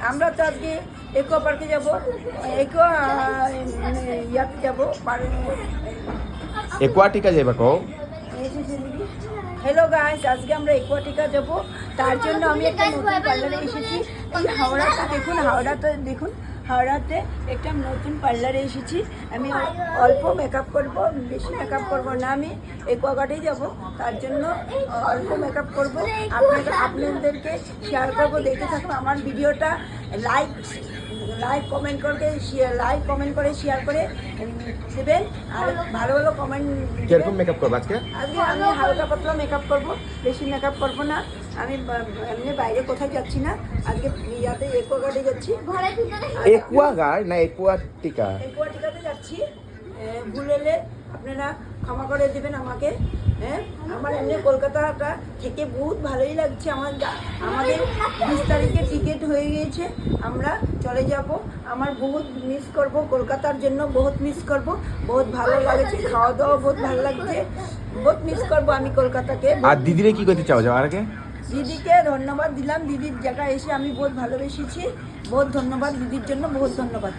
আমরা তো আজকে ইকো পার্কে যাবো, ইকো ইয়াতে যাবো। একুয়াটিকা যাবে কও। হ্যালো গাইস, আজকে আমরা একুয়াটিকা যাব। তার জন্য আমি একটা নতুন পার্লারে এসেছি। এই হাওড়াতে দেখুন, হাওড়াতে একটা নতুন পার্লারে এসেছি। আমি অল্প মেকআপ করব, বেশি মেকআপ করব না। আমি একুয়াগার্ডেই যাব, তার জন্য অল্প মেকআপ করব। আপনাদেরকে শেয়ার করব, দেখতে থাকুন আমার ভিডিওটা। লাইক কমেন্ট করে শেয়ার করে দেবেন। আর ভালো ভালো কমেন্ট। কিরকম মেকআপ করব আজকে? আজকে আমি হালকা পাতলা মেকআপ করব, বেশি মেকআপ করব না। আমি এমনি বাইরে কোথায় যাচ্ছি না, আজকে ইয়াতে একুয়াগার্ডে যাচ্ছি। একুয়াগার্ড না একুয়াটিকা? একুয়াটিকাতে যাচ্ছি। ভুল হলে আপনারা ক্ষমা করে দেবেন আমাকে। হ্যাঁ, আমার এমনি কলকাতাটা থেকে বহুত ভালোই লাগছে। আমাদের 20 তারিখে টিকিট হয়ে গিয়েছে, আমরা চলে যাব। আমার বহুত মিস করব, কলকাতার জন্য বহুত মিস করব। বহুত ভালো লাগছে, খাওয়া দাওয়া বহুত ভালো লাগছে, বহুত মিস করব আমি কলকাতাকে। আর দিদিরে কি করতে চাও যাওয়ার আগে? দিদিকে ধন্যবাদ দিলাম, দিদির জায়গায় এসে আমি বহুত ভালোবেসেছি। বহুত ধন্যবাদ দিদির জন্য, বহুত ধন্যবাদ।